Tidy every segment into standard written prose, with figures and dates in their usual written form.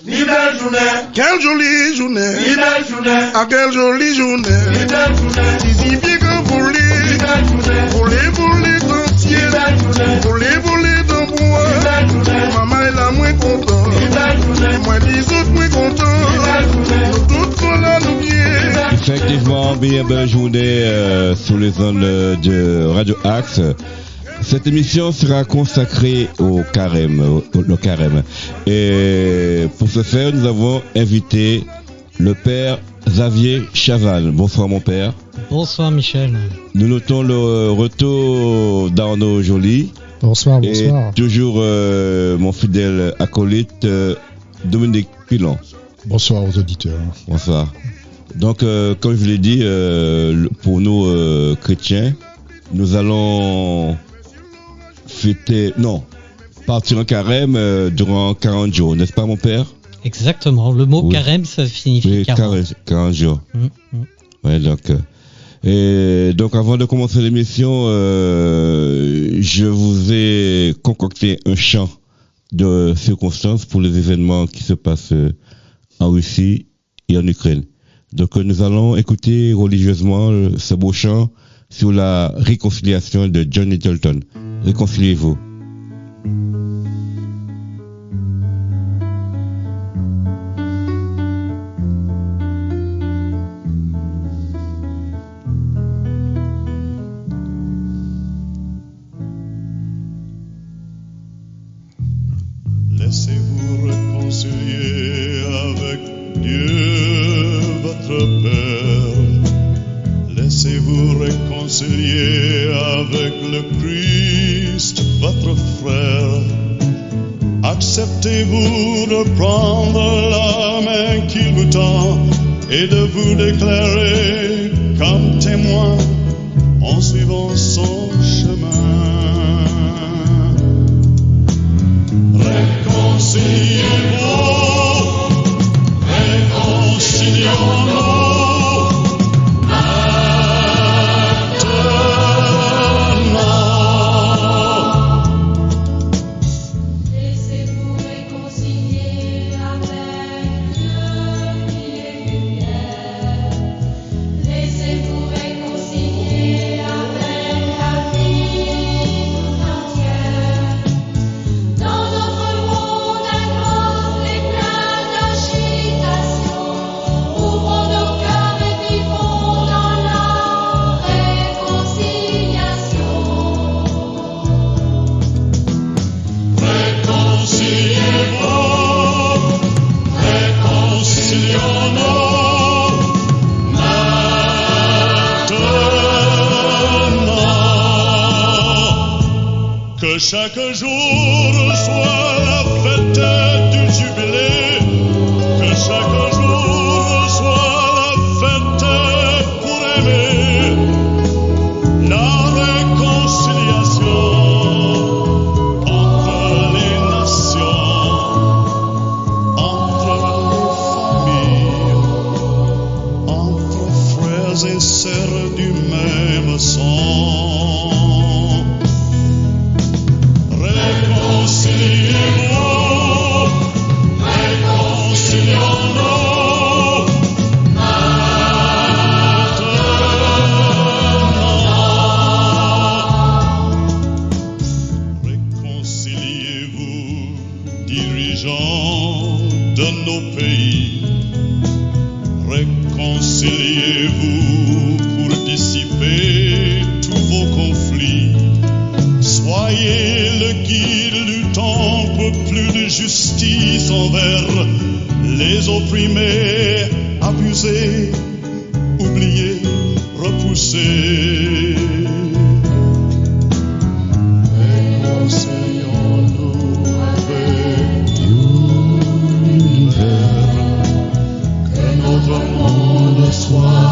Ni belle journée. Quelle jolie journée. Ni belle journée. Ah, quelle jolie journée. Ni belle journée. Si bien que voler. Ni belle journée. Voler dans ciel. Ni belle journée. Voler dans bois. Ni belle journée. Maman est là moins content. Ni belle journée. Moi les autres moins contents. Ni belle journée. Nous tous sont là nous bien. Effectivement, bien belle journée sur les ondes de Radio Axe. Cette émission sera consacrée au carême, au carême. Et pour ce faire, nous avons invité le père Xavier Chaval. Bonsoir mon père. Bonsoir Michel. Nous notons le retour d'Arnaud Joly. Bonsoir. Et toujours mon fidèle acolyte Dominique Pilon. Bonsoir aux auditeurs. Bonsoir. Donc, comme je vous l'ai dit, pour nous chrétiens, nous allons partir en carême durant 40 jours, n'est-ce pas mon père? Exactement, le mot carême, ça signifie 40 jours. Ouais, donc avant de commencer l'émission, je vous ai concocté un chant de circonstances pour les événements qui se passent en Russie et en Ukraine. Donc nous allons écouter religieusement ce beau chant sur la réconciliation de John Littleton. Réconciliez-vous. Laissez-vous réconcilier avec Dieu, votre Père. Laissez-vous réconcilier avec le Christ, votre frère. Acceptez-vous de prendre la main qu'il vous tend et de vous déclarer comme témoin en suivant son chemin. Réconciliez-vous, réconcilions-nous. Que chaque jour soit la fête du jubilé, que chaque jour soit la fête pour aimer la réconciliation entre les nations, entre les familles, entre frères et sœurs du même sang. Réconciliez-vous, réconcilions-nous maintenant. Réconciliez-vous, dirigeants de nos pays. Réconciliez-vous pour dissiper tous vos conflits. Soyez le guide du temps pour plus de justice envers les opprimés, abusés, oubliés, repoussés. Réconcilions-nous avec l'univers, que notre monde soit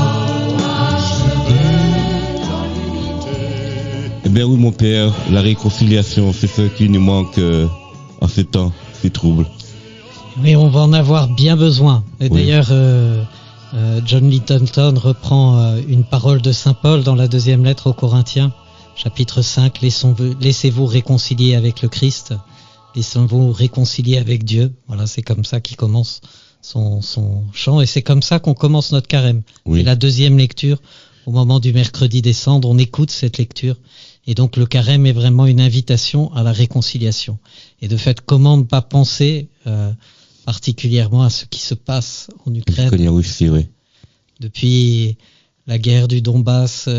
Eh bien oui mon père, la réconciliation, c'est ce qui nous manque en ces temps si troubles. Oui, on va en avoir bien besoin. Et d'ailleurs, John Littleton reprend une parole de Saint Paul dans la deuxième lettre aux Corinthiens, chapitre 5, laissez-vous réconcilier avec le Christ. ils se vont réconcilier avec Dieu. Voilà, c'est comme ça qu'il commence son chant, et c'est comme ça qu'on commence notre carême. Oui. C'est la deuxième lecture. Au moment du mercredi des cendres, on écoute cette lecture. Et donc le carême est vraiment une invitation à la réconciliation. Et de fait, comment ne pas penser particulièrement à ce qui se passe en Ukraine Russie, oui. depuis la guerre du Donbass,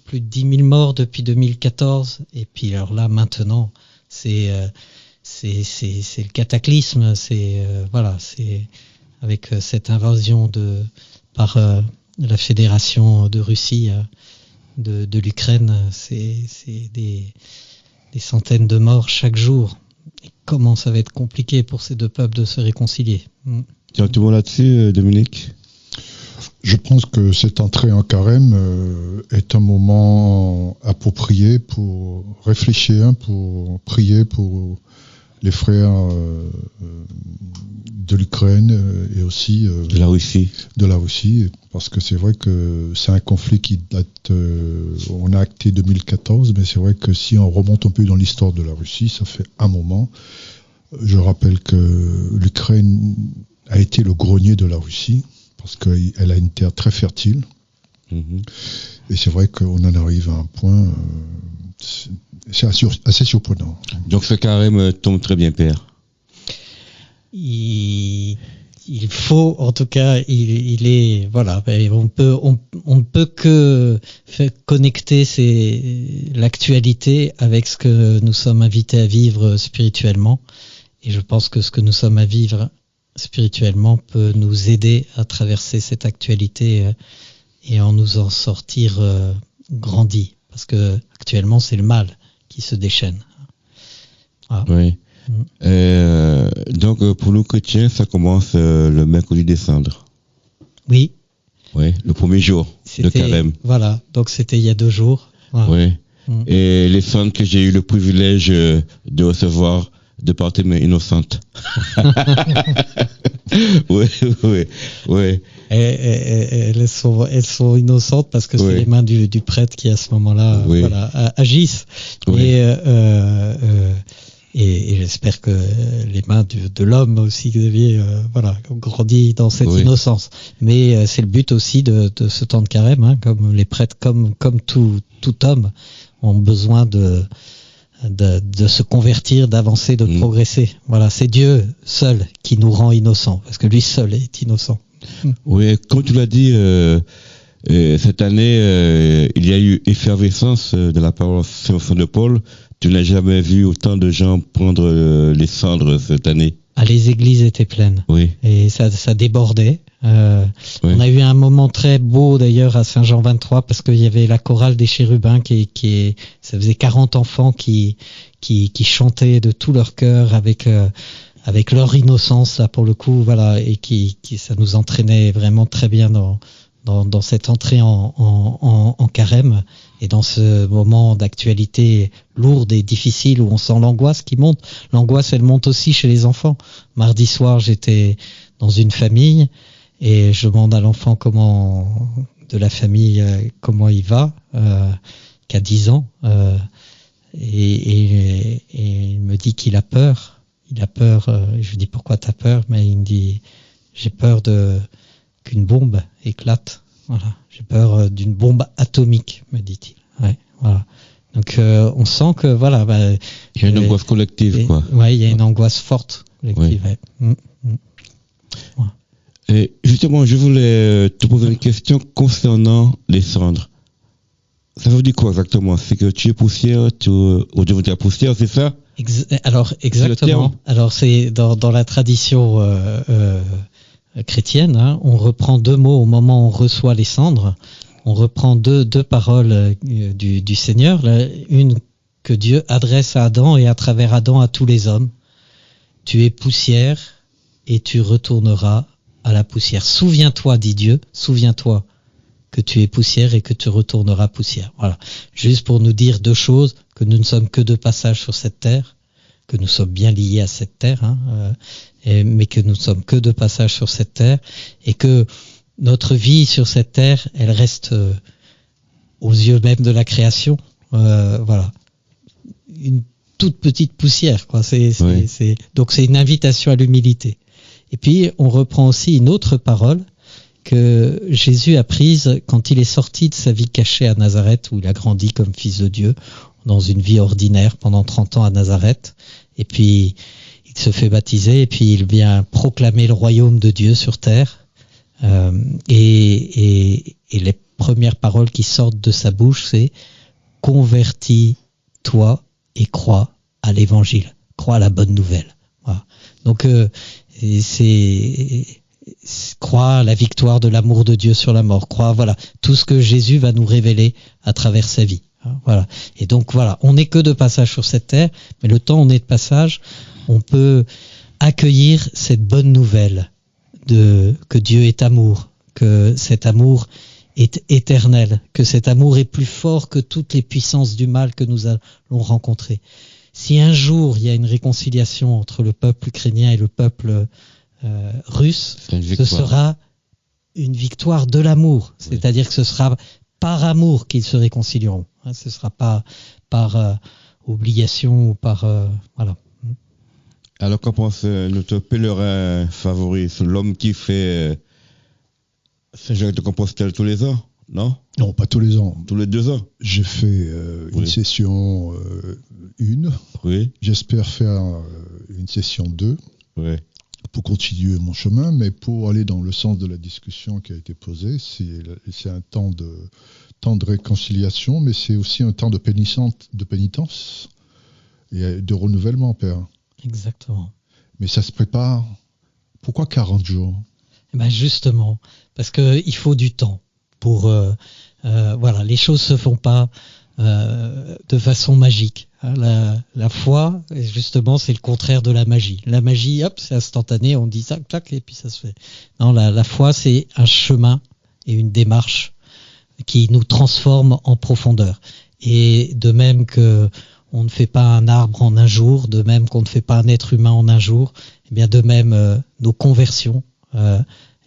plus de 10 000 morts depuis 2014. Et puis alors là, maintenant, c'est le cataclysme. C'est avec cette invasion par la Fédération de Russie de l'Ukraine, c'est des centaines de morts chaque jour. Et comment ça va être compliqué pour ces deux peuples de se réconcilier. Tu as tout le monde là-dessus, Dominique? Je pense que cette entrée en carême est un moment approprié pour réfléchir, pour prier pour les frères de l'Ukraine et aussi de la Russie. Parce que c'est vrai que c'est un conflit qui date, on a acté 2014, mais c'est vrai que si on remonte un peu dans l'histoire de la Russie, ça fait un moment. Je rappelle que l'Ukraine a été le grenier de la Russie, parce qu'elle a une terre très fertile. Mm-hmm. Et c'est vrai qu'on en arrive à un point, c'est assez surprenant. Donc ce carême tombe très bien, Père. Il faut, en tout cas, il est, voilà, on ne peut que connecter l'actualité avec ce que nous sommes invités à vivre spirituellement. Et je pense que ce que nous sommes à vivre spirituellement peut nous aider à traverser cette actualité et en nous en sortir grandis. Parce que actuellement, c'est le mal qui se déchaîne. Voilà. Oui. Donc pour nous chrétiens, ça commence le mercredi des cendres. Oui. Oui, le premier jour de carême. Voilà, donc c'était il y a 2 jours. Voilà. Oui. Et les cendres que j'ai eu le privilège de recevoir de par tes mains innocentes. Oui. Elles sont innocentes parce que c'est les mains du prêtre qui à ce moment-là agissent. Oui. Et j'espère que les mains de l'homme aussi, Xavier, ont grandi dans cette innocence. Mais c'est le but aussi de ce temps de carême, comme les prêtres, comme tout homme, ont besoin de se convertir, d'avancer, de progresser. Voilà, c'est Dieu seul qui nous rend innocents, parce que lui seul est innocent. Oui, comme tu l'as dit, cette année, il y a eu effervescence de la paroisse Saint-Vincent de Paul. Tu n'as jamais vu autant de gens prendre les cendres cette année? Les églises étaient pleines. Oui. Et ça débordait. On a eu un moment très beau d'ailleurs à Saint-Jean 23 parce qu'il y avait la chorale des chérubins ça faisait 40 enfants qui chantaient de tout leur cœur avec leur innocence là pour le coup, et qui ça nous entraînait vraiment très bien dans cette entrée en carême et dans ce moment d'actualité lourde et difficile où on sent l'angoisse qui monte. L'angoisse, elle monte aussi chez les enfants. Mardi soir, j'étais dans une famille et je demande à l'enfant de la famille comment il va, qui a 10 ans, et il me dit qu'il a peur. Il a peur. Je lui dis pourquoi t'as peur, mais il me dit j'ai peur qu'une bombe éclate. Voilà, j'ai peur d'une bombe atomique, me dit-il. Ouais, voilà. Donc on sent que il y a une angoisse collective, quoi. Ouais, il y a une angoisse forte collective. Ouais. Ouais. Et justement, je voulais te poser une question concernant les cendres. Ça veut dire quoi exactement? C'est que tu es poussière, au devant de la poussière, c'est ça? Alors exactement. Alors c'est dans la tradition chrétienne, on reprend 2 mots au moment où on reçoit les cendres. On reprend deux paroles du Seigneur. Une que Dieu adresse à Adam et à travers Adam à tous les hommes. Tu es poussière et tu retourneras à la poussière. Souviens-toi, dit Dieu, souviens-toi que tu es poussière et que tu retourneras poussière. Voilà. Juste pour nous dire 2 choses, que nous ne sommes que de passage sur cette terre, que nous sommes bien liés à cette terre, mais que nous ne sommes que de passage sur cette terre, et que notre vie sur cette terre, elle reste aux yeux même de la création, une toute petite poussière, quoi. Oui. Donc c'est une invitation à l'humilité. Et puis on reprend aussi une autre parole que Jésus a prise quand il est sorti de sa vie cachée à Nazareth, où il a grandi comme fils de Dieu, dans une vie ordinaire pendant 30 ans à Nazareth. Et puis il se fait baptiser, et puis il vient proclamer le royaume de Dieu sur terre. Et les premières paroles qui sortent de sa bouche, c'est « Convertis-toi et crois à l'évangile, crois à la bonne nouvelle ». Voilà. Donc c'est croire à la victoire de l'amour de Dieu sur la mort, croire, voilà, tout ce que Jésus va nous révéler à travers sa vie. Voilà. Et donc voilà, on n'est que de passage sur cette terre, mais le temps où on est de passage, on peut accueillir cette bonne nouvelle que Dieu est amour, que cet amour est éternel, que cet amour est plus fort que toutes les puissances du mal que nous allons rencontrer. Si un jour il y a une réconciliation entre le peuple ukrainien et le peuple russe, ce sera une victoire de l'amour, c'est-à-dire que ce sera par amour qu'ils se réconcilieront. Ce ne sera pas par obligation ou par... voilà. Alors qu'en pense notre pèlerin favori, c'est l'homme qui fait Saint-Jacques de Compostelle tous les ans, non? Non, pas tous les ans. Tous les 2 ans. J'ai fait une session 1. Oui. J'espère faire une session 2. Oui. Pour continuer mon chemin, mais pour aller dans le sens de la discussion qui a été posée, c'est un temps de réconciliation, mais c'est aussi un temps de pénitence et de renouvellement, Père. Exactement. Mais ça se prépare. Pourquoi 40 jours? Ben justement, parce que il faut du temps pour voilà, les choses se font pas de façon magique. La foi, justement, c'est le contraire de la magie. La magie, hop, c'est instantané, on dit ça, tac, et puis ça se fait. Non, la foi, c'est un chemin et une démarche qui nous transforme en profondeur. Et de même que on ne fait pas un arbre en un jour, de même qu'on ne fait pas un être humain en un jour, eh bien de même nos conversions,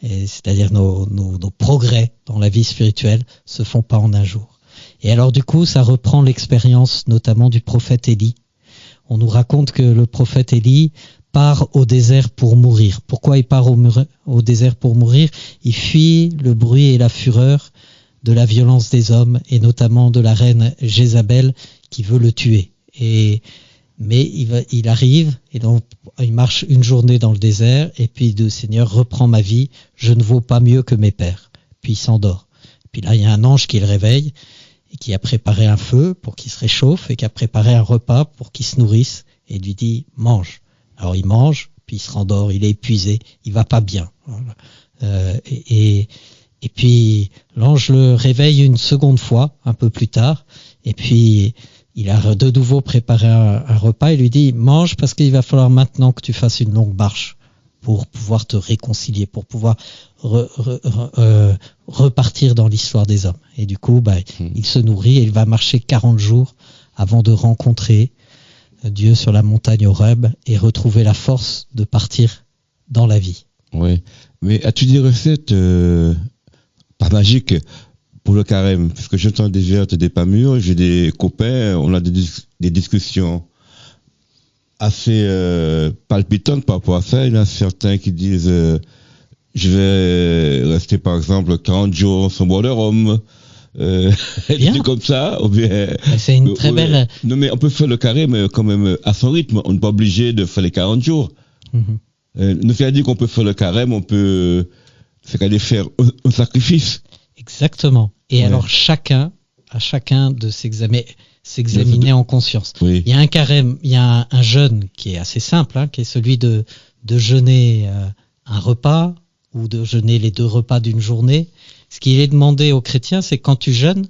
c'est-à-dire nos progrès dans la vie spirituelle, se font pas en un jour. Et alors du coup, ça reprend l'expérience notamment du prophète Élie. On nous raconte que le prophète Élie part au désert pour mourir. Pourquoi il part au désert pour mourir? Il fuit le bruit et la fureur de la violence des hommes, et notamment de la reine Jézabel qui veut le tuer. Mais il arrive, et donc il marche une journée dans le désert, et puis le Seigneur reprend ma vie, je ne vaux pas mieux que mes pères. Puis il s'endort. Puis là, il y a un ange qui le réveille, et qui a préparé un feu pour qu'il se réchauffe, et qui a préparé un repas pour qu'il se nourrisse, et lui dit, mange. Alors il mange, puis il se rendort, il est épuisé, il va pas bien. Voilà. Et puis l'ange le réveille une seconde fois, un peu plus tard, et puis il a de nouveau préparé un repas et lui dit, mange parce qu'il va falloir maintenant que tu fasses une longue marche pour pouvoir te réconcilier, pour pouvoir repartir dans l'histoire des hommes. Et du coup, il se nourrit et il va marcher 40 jours avant de rencontrer Dieu sur la montagne Horeb et retrouver la force de partir dans la vie. Oui, mais as-tu des recettes pas magiques pour le carême? Parce que je t'en déverte des pas mûrs, j'ai des copains, on a des discussions assez palpitantes par rapport à ça. Il y en a certains qui disent je vais rester par exemple 40 jours sans boire de rhum. C'est comme ça, ou bien, c'est une très belle... Non, mais on peut faire le carême quand même à son rythme, on n'est pas obligé de faire les 40 jours. Nous fait dire qu'on peut faire le carême, on peut faire un sacrifice. Exactement. Et alors chacun de s'examiner en conscience. Oui. Il y a un carême, il y a un jeûne qui est assez simple, qui est celui de jeûner un repas ou de jeûner les 2 repas d'une journée. Ce qu'il est demandé aux chrétiens, c'est quand tu jeûnes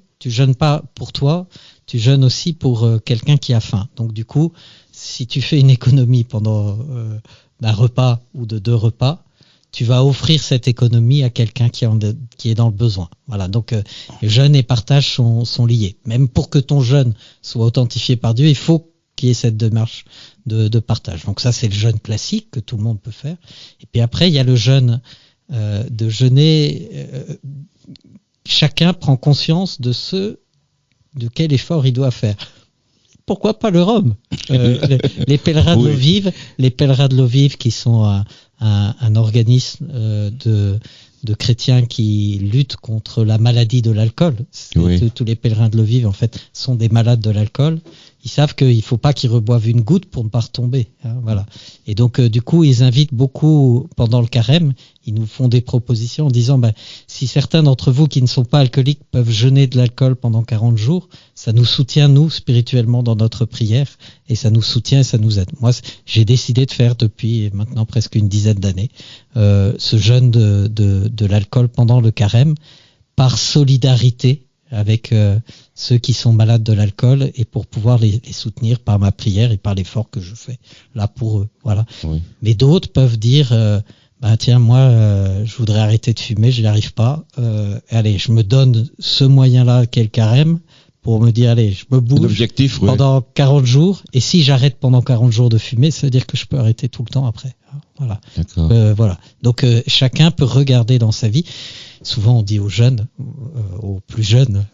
pas pour toi, tu jeûnes aussi pour quelqu'un qui a faim. Donc du coup, si tu fais une économie pendant d'un repas ou de 2 repas, tu vas offrir cette économie à quelqu'un qui est dans le besoin. Voilà, donc jeûne et partage sont liés. Même pour que ton jeûne soit authentifié par Dieu, il faut qu'il y ait cette démarche de partage. Donc ça, c'est le jeûne classique que tout le monde peut faire. Et puis après, il y a le jeûne de jeûner. Chacun prend conscience de quel effort il doit faire. pourquoi pas le rhum. Les pèlerins de l'eau vive, qui sont un organisme de chrétiens qui luttent contre la maladie de l'alcool. Tous les pèlerins de l'eau vive, en fait, sont des malades de l'alcool. Ils savent qu'il ne faut pas qu'ils reboivent une goutte pour ne pas retomber. Voilà. Et donc, du coup, ils invitent beaucoup pendant le carême. Ils nous font des propositions en disant, si certains d'entre vous qui ne sont pas alcooliques peuvent jeûner de l'alcool pendant 40 jours, ça nous soutient, nous, spirituellement, dans notre prière. Et ça nous soutient et ça nous aide. Moi, j'ai décidé de faire depuis maintenant presque une dizaine d'années ce jeûne de l'alcool pendant le carême par solidarité avec ceux qui sont malades de l'alcool et pour pouvoir les soutenir par ma prière et par l'effort que je fais là pour eux. Voilà. Oui. Mais d'autres peuvent dire tiens, moi, je voudrais arrêter de fumer, je n'y arrive pas. Allez, je me donne ce moyen-là qu'est le carême pour me dire, allez, je me bouge pendant 40 jours. Et si j'arrête pendant 40 jours de fumer, ça veut dire que je peux arrêter tout le temps après. Voilà. Voilà. Donc, chacun peut regarder dans sa vie. Souvent, on dit aux jeunes, aux plus jeunes,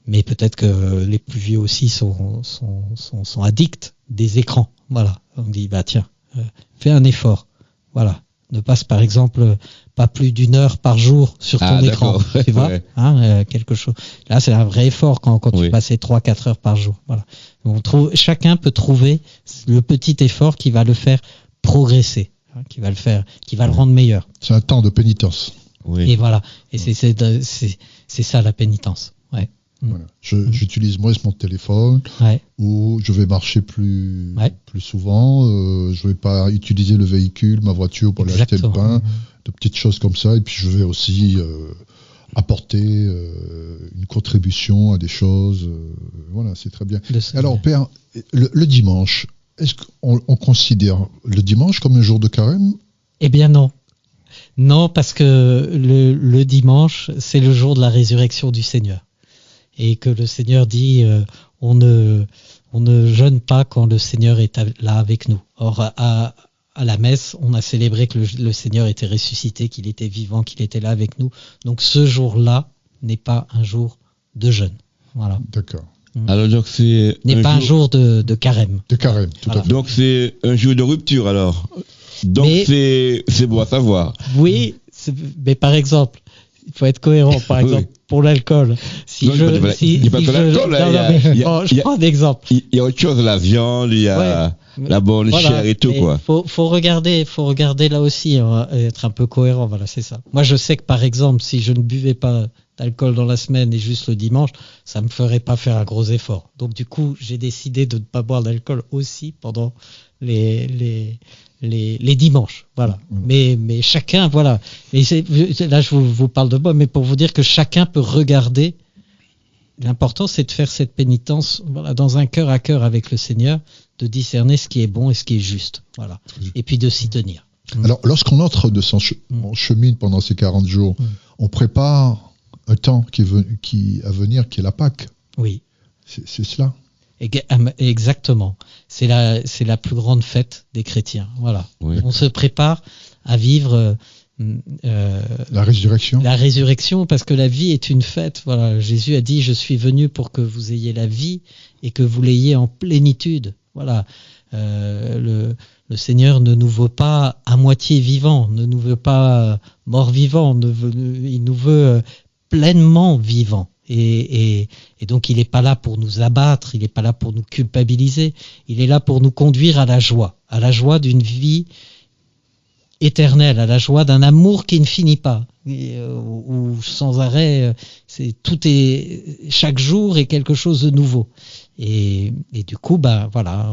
mais peut-être que les plus vieux aussi sont addicts des écrans. Voilà. On dit, tiens, fais un effort. Voilà. Ne passe par exemple pas plus d'1 heure par jour sur ton écran. Tu vois, quelque chose. Là, c'est un vrai effort quand tu passais 3-4 heures par jour. Voilà. Chacun peut trouver le petit effort qui va le faire progresser, qui va le rendre meilleur. C'est un temps de pénitence. Oui. Et voilà. Et c'est ça la pénitence. Ouais. Voilà. J'utilise moins mon téléphone, ou je vais marcher plus souvent. Je vais pas utiliser le véhicule, ma voiture pour aller acheter le pain, de petites choses comme ça. Et puis je vais aussi apporter une contribution à des choses. Voilà, c'est très bien. Alors Père, le dimanche, est-ce qu'on considère le dimanche comme un jour de carême ? Eh bien non. Non, parce que le dimanche, c'est le jour de la résurrection du Seigneur. Et que le Seigneur dit, on ne jeûne pas quand le Seigneur est là avec nous. Or, à la messe, on a célébré que le Seigneur était ressuscité, qu'il était vivant, qu'il était là avec nous. Donc ce jour-là n'est pas un jour de jeûne. Voilà. D'accord. Alors donc c'est n'est pas un jour de carême. De carême, tout à fait. Donc c'est un jour de rupture alors. Donc c'est bon à savoir. Oui, mais par exemple, il faut être cohérent. Par exemple, pour l'alcool, je prends un exemple. Il y a autre chose, la viande, il y a la bonne chair et tout quoi. Faut regarder là aussi, être un peu cohérent. Voilà, c'est ça. Moi, je sais que par exemple, si je ne buvais pas d'alcool dans la semaine et juste le dimanche, ça me ferait pas faire un gros effort. Donc du coup, j'ai décidé de ne pas boire d'alcool aussi pendant les dimanches, voilà. Mais chacun, voilà. Et là, je vous parle de moi, mais pour vous dire que chacun peut regarder. L'important, c'est de faire cette pénitence, voilà, dans un cœur à cœur avec le Seigneur, de discerner ce qui est bon et ce qui est juste, voilà. Et puis de s'y tenir. Alors, lorsqu'on entre on chemine pendant ces 40 jours, on prépare un temps qui à venir, qui est la Pâque. Oui. C'est cela. Exactement. C'est la plus grande fête des chrétiens. Voilà. Oui. On se prépare à vivre la résurrection. La résurrection, parce que la vie est une fête. Voilà. Jésus a dit, je suis venu pour que vous ayez la vie et que vous l'ayez en plénitude. Voilà. Le Seigneur ne nous veut pas à moitié vivants, ne nous veut pas mort-vivants, il nous veut pleinement vivants. Et donc il n'est pas là pour nous abattre, il n'est pas là pour nous culpabiliser, il est là pour nous conduire à la joie d'une vie éternelle, à la joie d'un amour qui ne finit pas, où sans arrêt, chaque jour est quelque chose de nouveau. Et du coup, voilà,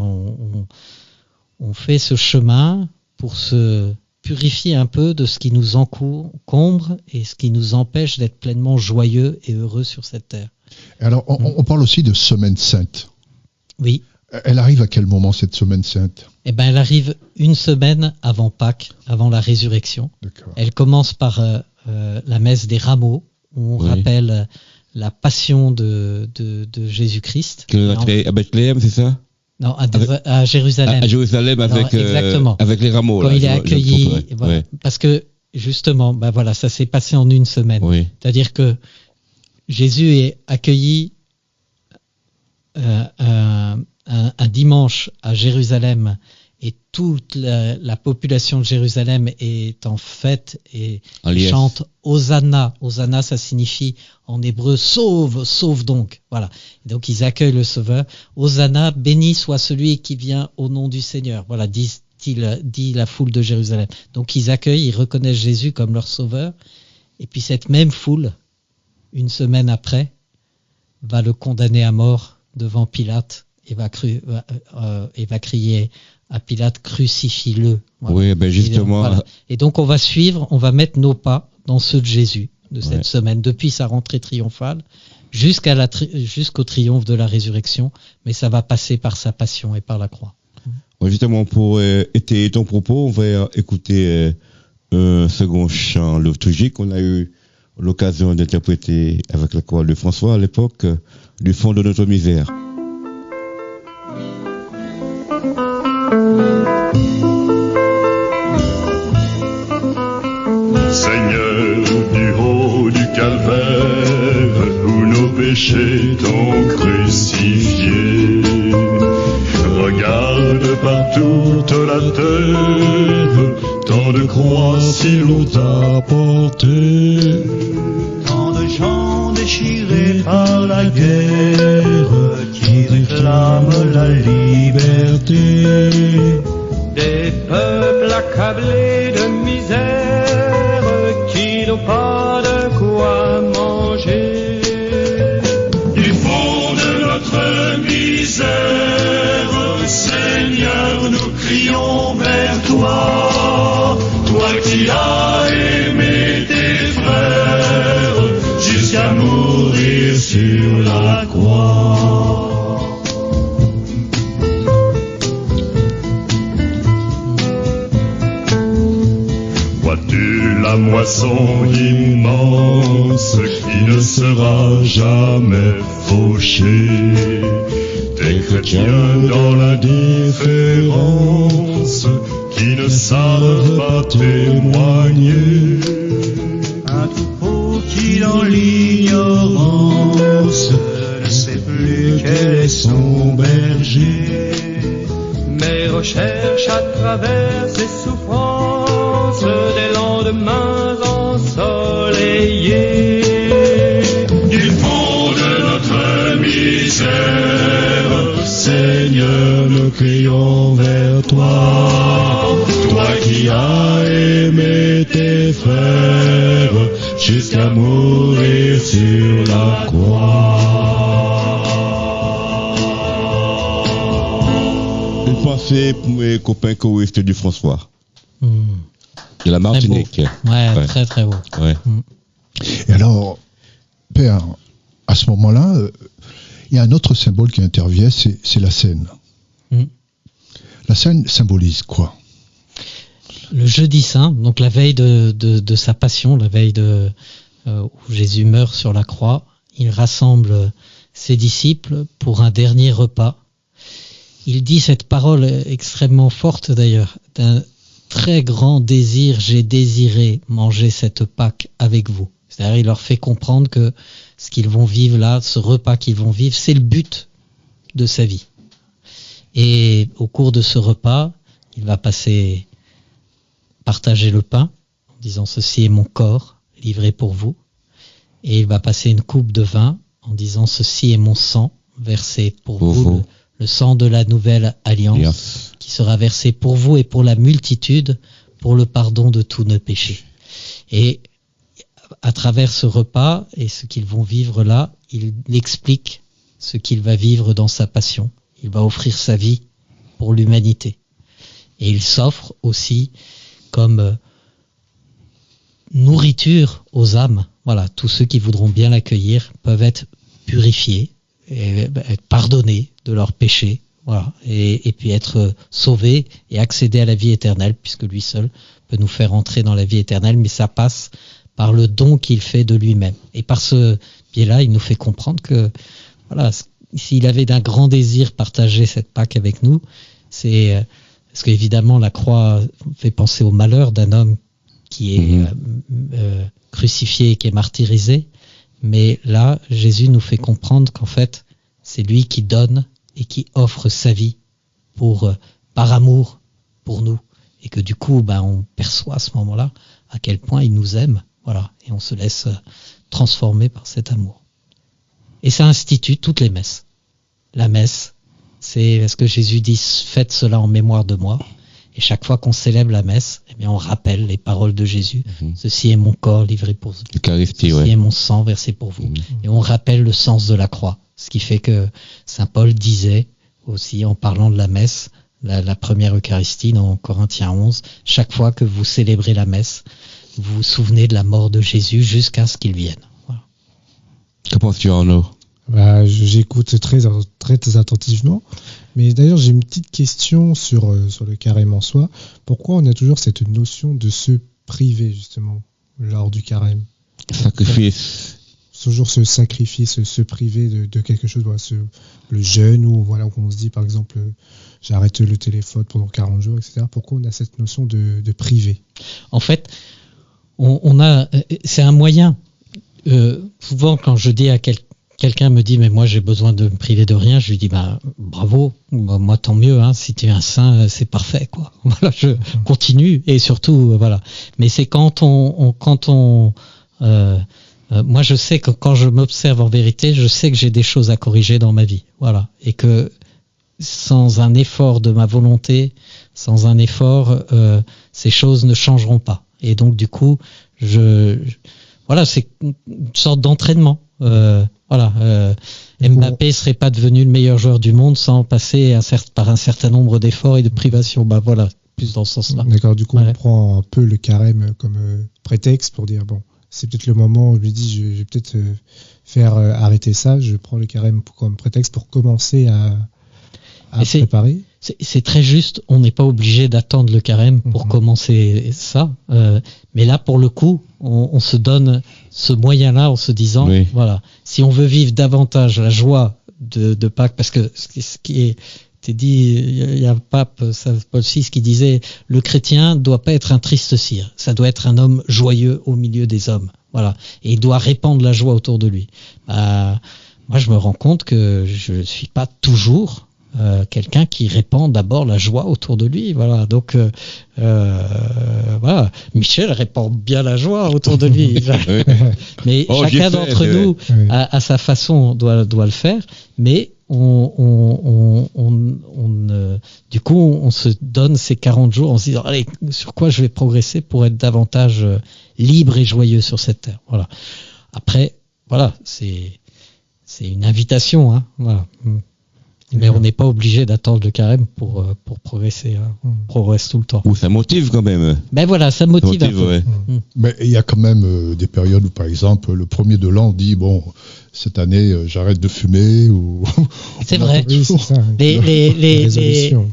on fait ce chemin pour se purifier un peu de ce qui nous encombre et ce qui nous empêche d'être pleinement joyeux et heureux sur cette terre. Alors, on parle aussi de Semaine Sainte. Oui. Elle arrive à quel moment, cette Semaine Sainte ? Eh bien, elle arrive une semaine avant Pâques, avant la résurrection. D'accord. Elle commence par la messe des rameaux, où on rappelle la passion de Jésus-Christ. À Bethléem, c'est ça ? Non, à Jérusalem. À Jérusalem avec les rameaux. Quand il est accueilli, voilà, parce que justement, voilà, ça s'est passé en une semaine. Oui. C'est-à-dire que Jésus est accueilli un dimanche à Jérusalem et toute la population de Jérusalem est en fête et chante Hosanna. Hosanna, ça signifie en hébreu sauve, sauve donc. Voilà. Donc ils accueillent le Sauveur. Hosanna, béni soit celui qui vient au nom du Seigneur. Voilà, dit la foule de Jérusalem. Donc ils accueillent, ils reconnaissent Jésus comme leur Sauveur. Et puis cette même foule, une semaine après, va le condamner à mort devant Pilate et va crier à Pilate, crucifie-le. Voilà. Oui, ben justement. Et donc on va mettre nos pas dans ceux de Jésus de cette semaine, depuis sa rentrée triomphale jusqu'au triomphe de la résurrection, mais ça va passer par sa passion et par la croix. Ouais, justement, pour étayer ton propos, on va écouter un second chant liturgique qu'on a eu l'occasion d'interpréter avec la chorale de François à l'époque, du fond de notre misère. Seigneur, du haut du calvaire, où nos péchés t'ont crucifié, regarde par toute la terre, tant de croix si lourd à porter, tant de gens déchirés par la guerre, qui réclament la liberté, des peuples accablés de misère, qui n'ont pas de quoi manger. Du fond de notre misère, Seigneur, nous crions vers toi, toi qui as aimé tes frères, jusqu'à mourir sur la croix. Vois-tu la moisson immense qui ne sera jamais fauchée? Des chrétiens dans l'indifférence qui ne savent pas témoigner. Un troupeau qui dans l'ignorance ne sait plus quel est son berger, mais recherche à travers ses souffrances des lendemains ensoleillés. Du fond de notre misère, Seigneur, nous crions vers toi, toi qui as aimé tes frères jusqu'à mourir sur la croix. Une pensée pour mes copains choristes du François. De la Martinique. Ouais, très très beau. Ouais. Et alors, Père, à ce moment-là, il y a un autre symbole qui intervient, c'est la scène. La scène symbolise quoi? Le jeudi saint, donc la veille de sa passion, la veille où Jésus meurt sur la croix, il rassemble ses disciples pour un dernier repas. Il dit cette parole extrêmement forte d'ailleurs, d'un très grand désir, j'ai désiré manger cette Pâque avec vous. C'est-à-dire il leur fait comprendre que ce qu'ils vont vivre là, ce repas qu'ils vont vivre, c'est le but de sa vie. Et au cours de ce repas, il va partager le pain en disant ceci est mon corps livré pour vous. Et il va passer une coupe de vin en disant ceci est mon sang versé pour vous. Le sang de la nouvelle alliance qui sera versé pour vous et pour la multitude pour le pardon de tous nos péchés. Et à travers ce repas et ce qu'ils vont vivre là, il explique ce qu'il va vivre dans sa passion. Il va offrir sa vie pour l'humanité. Et il s'offre aussi comme nourriture aux âmes. Voilà, tous ceux qui voudront bien l'accueillir peuvent être purifiés et être pardonnés de leurs péchés. Voilà, et puis être sauvés et accéder à la vie éternelle, puisque lui seul peut nous faire entrer dans la vie éternelle, mais ça passe par le don qu'il fait de lui-même. Et par ce biais-là, il nous fait comprendre que voilà, s'il avait d'un grand désir partager cette Pâque avec nous, c'est parce qu'évidemment la croix fait penser au malheur d'un homme qui est crucifié et qui est martyrisé, mais là Jésus nous fait comprendre qu'en fait c'est lui qui donne et qui offre sa vie par amour pour nous. Et que du coup, on perçoit à ce moment-là à quel point il nous aime. Voilà. Et on se laisse transformer par cet amour. Et ça institue toutes les messes. La messe, c'est parce que Jésus dit « Faites cela en mémoire de moi ». Et chaque fois qu'on célèbre la messe, eh bien, on rappelle les paroles de Jésus. Ceci est mon corps livré pour vous. L'Eucharistie, Ceci est mon sang versé pour vous. Et on rappelle le sens de la croix. Ce qui fait que Saint Paul disait aussi, en parlant de la messe, la première Eucharistie dans Corinthiens 11, chaque fois que vous célébrez la messe, vous vous souvenez de la mort de Jésus jusqu'à ce qu'il vienne. Voilà. Que penses-tu, Arnaud? J'écoute très attentivement. Mais d'ailleurs, j'ai une petite question sur le carême en soi. Pourquoi on a toujours cette notion de se priver, justement, lors du carême? Sacrifice. Toujours se sacrifier, se priver de quelque chose, le jeûne, ou voilà, où on se dit, par exemple, j'arrête le téléphone pendant 40 jours, etc. Pourquoi on a cette notion de priver? En fait, c'est un moyen. Souvent, quand je dis à quelqu'un me dit mais moi j'ai besoin de me priver de rien, je lui dis bravo, moi tant mieux, si tu es un saint c'est parfait quoi. Voilà, je continue et surtout voilà. Mais c'est moi je sais que quand je m'observe en vérité, je sais que j'ai des choses à corriger dans ma vie, voilà, et que sans un effort de ma volonté, sans un effort, ces choses ne changeront pas. Et donc du coup, voilà, c'est une sorte d'entraînement. Mbappé serait pas devenu le meilleur joueur du monde sans passer par un certain nombre d'efforts et de privations. Voilà, plus dans ce sens-là. D'accord, du coup, on prend un peu le carême comme prétexte pour dire, c'est peut-être le moment où je me dis, je vais peut-être faire arrêter ça, je prends le carême comme prétexte pour commencer à préparer. C'est très juste, on n'est pas obligé d'attendre le carême pour commencer ça, mais là pour le coup on se donne ce moyen-là en se disant voilà, si on veut vivre davantage la joie de Pâques, parce que ce qui est dit, il y a un pape, Saint Paul VI, qui disait le chrétien doit pas être un triste cire, ça doit être un homme joyeux au milieu des hommes, voilà, et il doit répandre la joie autour de lui. Moi je me rends compte que je suis pas toujours quelqu'un qui répand d'abord la joie autour de lui, voilà. Donc voilà, Michel répand bien la joie autour de lui. Mais chacun d'entre nous à sa façon doit le faire, mais du coup on se donne ces 40 jours en se disant allez, sur quoi je vais progresser pour être davantage libre et joyeux sur cette terre. Voilà. Après voilà, c'est une invitation, voilà. Mais on n'est pas obligé d'attendre le carême pour progresser. On progresse tout le temps. Ou ça motive quand même. Voilà, ça motive un peu. Ouais. Mais il y a quand même des périodes où, par exemple, le 1er de l'an, on dit, cette année, j'arrête de fumer. C'est vrai. Oui, c'est ça.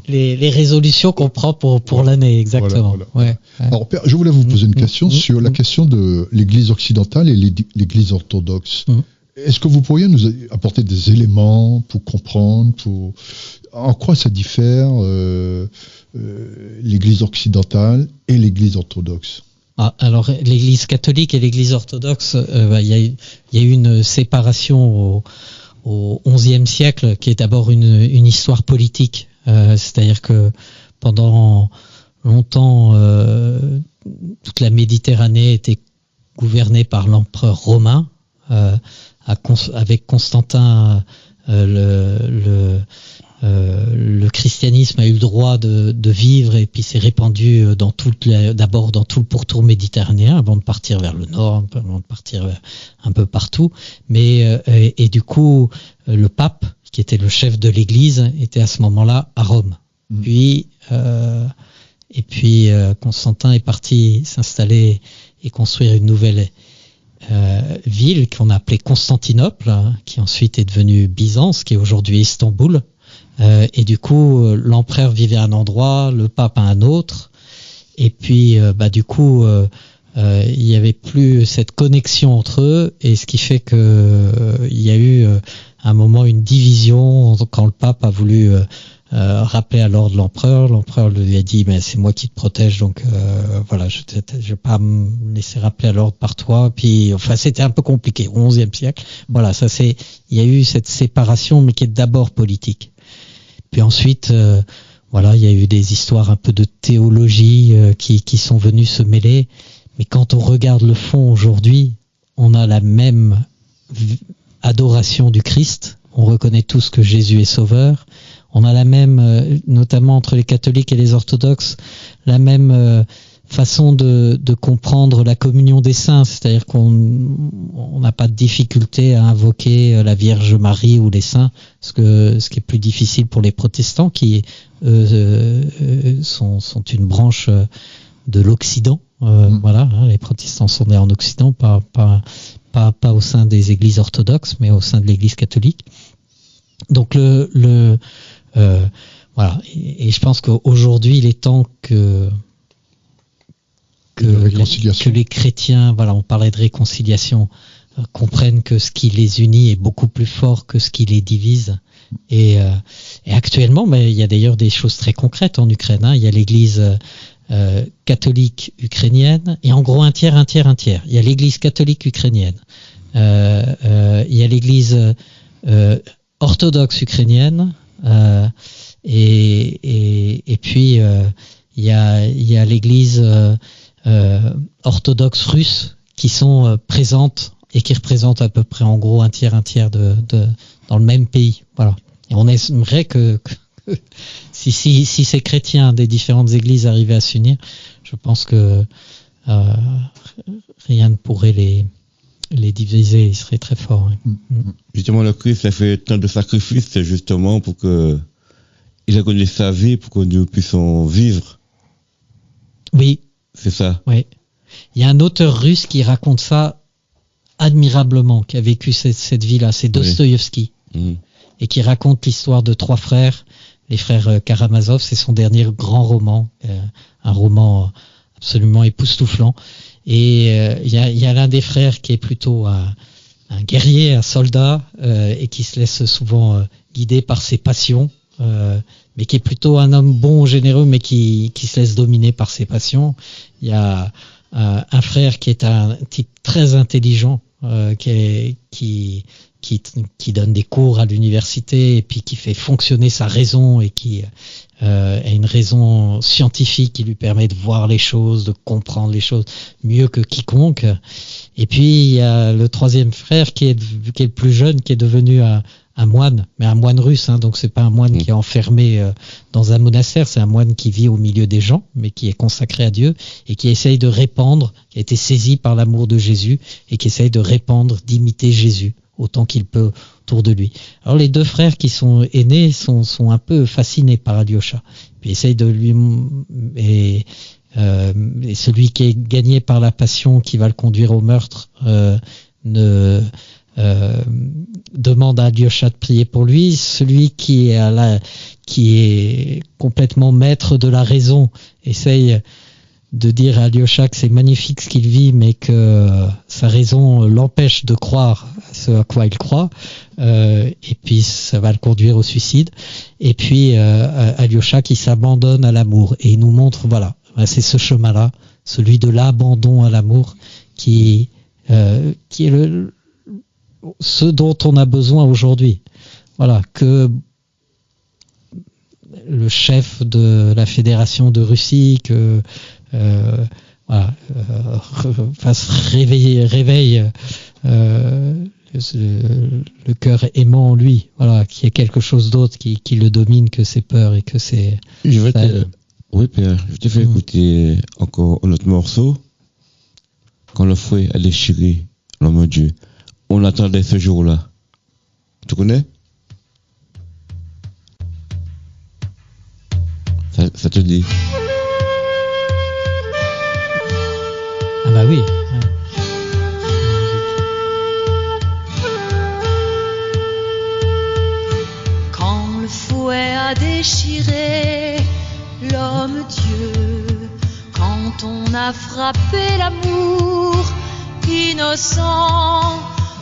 Les résolutions qu'on prend pour l'année, exactement. Voilà. Ouais. Alors, Père, je voulais vous poser une question sur la question de l'Église occidentale et l'Église orthodoxe. Est-ce que vous pourriez nous apporter des éléments pour comprendre, en quoi ça diffère l'Église occidentale et l'Église orthodoxe? Alors, l'Église catholique et l'Église orthodoxe, il y a eu une séparation au XIe siècle qui est d'abord une histoire politique. C'est-à-dire que pendant longtemps, toute la Méditerranée était gouvernée par l'empereur romain. Avec Constantin, le christianisme a eu le droit de vivre et puis s'est répandu d'abord dans tout le pourtour méditerranéen avant de partir vers le nord, avant de partir un peu partout. Mais et du coup, le pape, qui était le chef de l'Église, était à ce moment-là à Rome. Puis Constantin est parti s'installer et construire une nouvelle ville qu'on a appelée Constantinople, qui ensuite est devenue Byzance, qui est aujourd'hui Istanbul. Et du coup, l'empereur vivait à un endroit, le pape à un autre. Et puis, du coup, il n'y avait plus cette connexion entre eux, et ce qui fait que il y a eu à un moment une division quand le pape a voulu rappelé à l'ordre l'empereur. L'empereur lui a dit, mais c'est moi qui te protège, donc voilà, je vais pas me laisser rappeler à l'ordre par toi. Puis, enfin, c'était un peu compliqué au XIe siècle. Voilà, il y a eu cette séparation, mais qui est d'abord politique. Puis ensuite, voilà, il y a eu des histoires un peu de théologie qui sont venues se mêler. Mais quand on regarde le fond aujourd'hui, on a la même adoration du Christ. On reconnaît tous que Jésus est sauveur. On a la même, notamment entre les catholiques et les orthodoxes, la même façon de comprendre la communion des saints. C'est-à-dire qu'on n'a pas de difficulté à invoquer la Vierge Marie ou les saints, ce qui est plus difficile pour les protestants, qui sont une branche de l'Occident. Voilà, hein, les protestants sont nés en Occident, pas au sein des églises orthodoxes, mais au sein de l'Église catholique. Donc voilà, et je pense qu'aujourd'hui il est temps que les chrétiens, voilà, on parlait de réconciliation, comprennent que ce qui les unit est beaucoup plus fort que ce qui les divise. Et actuellement, il y a d'ailleurs des choses très concrètes en Ukraine. Hein. Il y a l'Église catholique ukrainienne, et en gros un tiers. Il y a l'Église catholique ukrainienne, il y a l'Église orthodoxe ukrainienne, et puis il y a l'Église orthodoxe russe qui sont présentes et qui représentent à peu près en gros un tiers dans le même pays. Voilà. Et on aimerait que si ces chrétiens des différentes églises arrivaient à s'unir, je pense que rien ne pourrait les diviser, ils seraient très forts. Hein. Justement, le Christ a fait tant de sacrifices justement pour que il a donné sa vie pour que nous puissions vivre. Oui. C'est ça. Oui. Il y a un auteur russe qui raconte ça admirablement, qui a vécu cette vie-là, c'est Dostoïevski, et qui raconte l'histoire de 3 frères, les frères Karamazov. C'est son dernier grand roman, un roman absolument époustouflant. Et il y a l'un des frères qui est plutôt un guerrier, un soldat, et qui se laisse souvent guider par ses passions, mais qui est plutôt un homme bon, généreux, mais qui se laisse dominer par ses passions. Il y a un frère qui est un type très intelligent, qui donne des cours à l'université et puis qui fait fonctionner sa raison et qui a une raison scientifique qui lui permet de voir les choses, de comprendre les choses mieux que quiconque. Et puis il y a le 3e frère qui est le plus jeune, qui est devenu un moine, mais un moine russe, hein, donc c'est pas un moine qui est enfermé dans un monastère, c'est un moine qui vit au milieu des gens, mais qui est consacré à Dieu et qui essaye de répandre, qui a été saisi par l'amour de Jésus et qui essaye de répandre, d'imiter Jésus autant qu'il peut autour de lui. Alors les 2 frères qui sont aînés sont un peu fascinés par Alyosha, puis essayent de lui et celui qui est gagné par la passion qui va le conduire au meurtre demande à Alyosha de prier pour lui. Celui qui est complètement maître de la raison essaye de dire à Alyosha que c'est magnifique ce qu'il vit, mais que sa raison l'empêche de croire à ce à quoi il croit, et puis ça va le conduire au suicide. Et puis Alyosha qui s'abandonne à l'amour, et il nous montre, voilà, c'est ce chemin-là, celui de l'abandon à l'amour, qui est ce dont on a besoin aujourd'hui. Voilà, que le chef de la fédération de Russie, que réveille le cœur aimant en lui, voilà, qu'il y ait quelque chose d'autre qui le domine que ses peurs et que c'est. Oui, Père, je te fais écouter encore un autre morceau. Quand le fouet a déchiré l'homme de Dieu, on attendait ce jour-là. Tu connais? Ça te dit? Ah bah oui. Quand le fouet a déchiré l'homme Dieu, quand on a frappé l'amour innocent,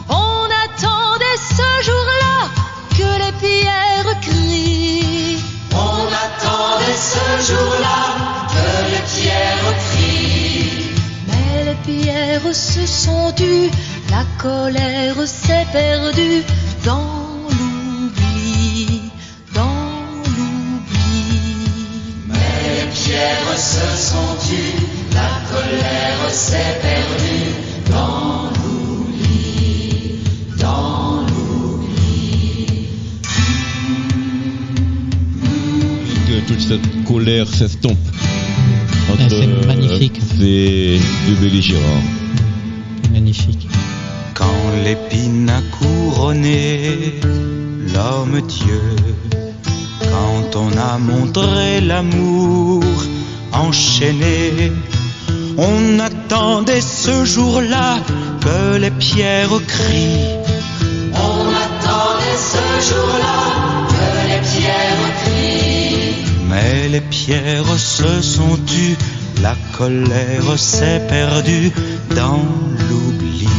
on attendait ce jour-là que les pierres crient. J'attendais ce jour-là que les pierres crient. Mais les pierres se sont tues, la colère s'est perdue dans l'oubli, dans l'oubli. Mais les pierres se sont tues, la colère s'est perdue dans l'oubli, dans l'oubli. Que toute cette colère s'estompe. C'est magnifique. Ces deux belligérants. Magnifique. Quand l'épine a couronné l'homme Dieu, quand on a montré l'amour enchaîné, on attendait ce jour-là que les pierres crient. On attendait ce jour-là que les pierres crient. Mais les pierres se sont tues, la colère s'est perdue dans l'oubli,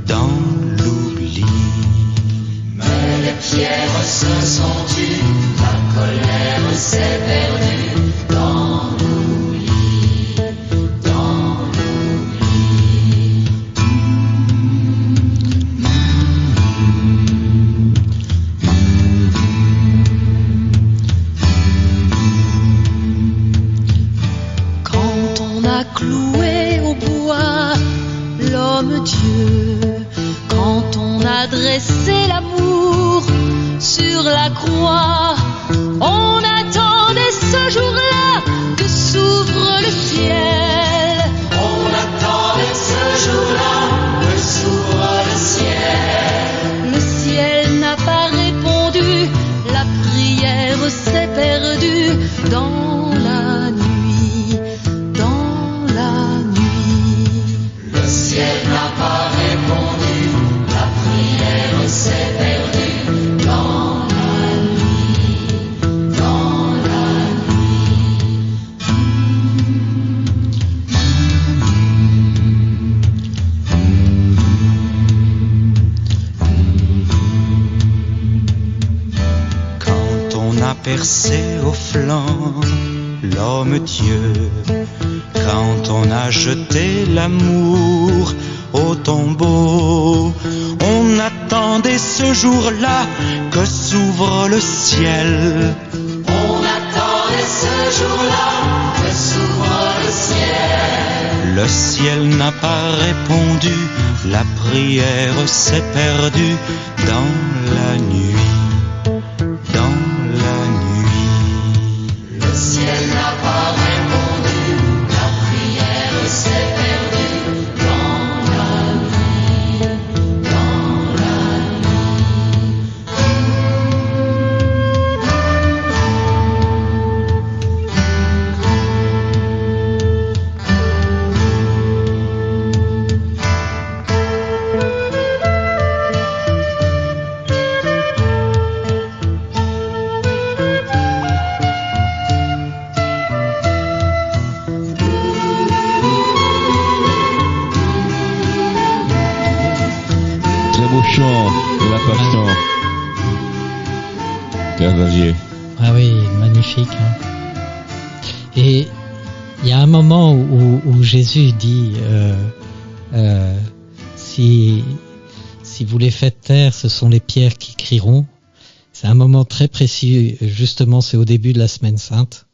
dans l'oubli. Mais les pierres se sont tues, la colère s'est perdue dans l'oubli, dans l'oubli. Quand on a cloué au bois l'homme Dieu, quand on a dressé l'amour sur la croix, on attendait ce jour-là que s'ouvre le ciel. On attendait ce jour-là que s'ouvre le ciel. Le ciel n'a pas répondu, la prière s'est perdue dans la nuit, dans la nuit. Le ciel n'a pas répondu, la prière s'est perdue dans la nuit, dans la nuit. Quand on a percé au flanc l'homme Dieu, quand on a jeté l'amour au tombeau, on attendait ce jour-là que s'ouvre le ciel. On attendait ce jour-là que s'ouvre le ciel. Le ciel n'a pas répondu, la prière s'est perdue dans la nuit, dans la nuit. Le ciel n'a pas répondu, la prière s'est perdue dans la nuit, dans la nuit. Très beau chant de la passion. Père Xavier. Ah oui, magnifique. Hein. Et il y a un moment où Jésus dit si vous les faites taire, ce sont les pierres qui crieront. C'est un moment très précis, justement, c'est au début de la Semaine Sainte.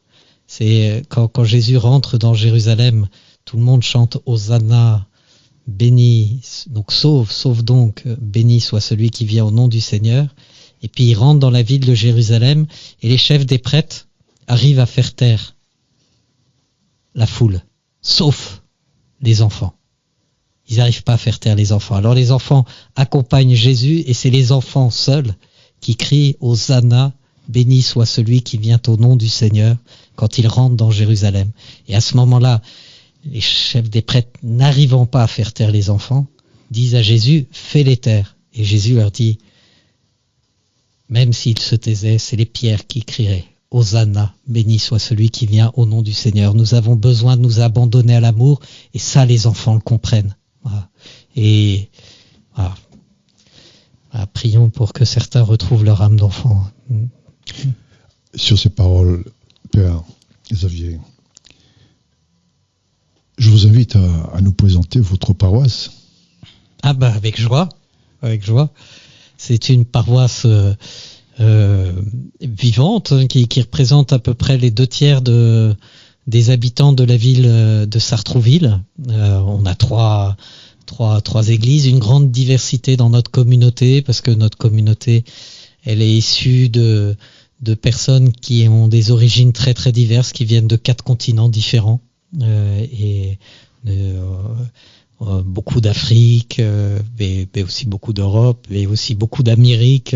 C'est quand Jésus rentre dans Jérusalem, tout le monde chante Hosanna, béni, donc sauve donc, béni soit celui qui vient au nom du Seigneur. Et puis il rentre dans la ville de Jérusalem et les chefs des prêtres arrivent à faire taire la foule, sauf les enfants. Ils n'arrivent pas à faire taire les enfants. Alors les enfants accompagnent Jésus et c'est les enfants seuls qui crient Hosanna, béni soit celui qui vient au nom du Seigneur quand il rentre dans Jérusalem. Et à ce moment-là, les chefs des prêtres, n'arrivant pas à faire taire les enfants, disent à Jésus, fais-les taire. Et Jésus leur dit, même s'ils se taisaient, c'est les pierres qui crieraient. Hosanna, béni soit celui qui vient au nom du Seigneur. Nous avons besoin de nous abandonner à l'amour, et ça, les enfants le comprennent. Voilà. Et voilà. Voilà, prions pour que certains retrouvent leur âme d'enfant. Sur ces paroles Père Xavier, je vous invite à nous présenter votre paroisse. Ah bah avec joie, avec joie. C'est une paroisse vivante qui représente à peu près les 2/3 des habitants de la ville de Sartrouville. On a trois églises, une grande diversité dans notre communauté parce que notre communauté, elle est issue de personnes qui ont des origines très très diverses, qui viennent de 4 continents différents beaucoup d'Afrique, mais aussi beaucoup d'Europe, mais aussi beaucoup d'Amérique,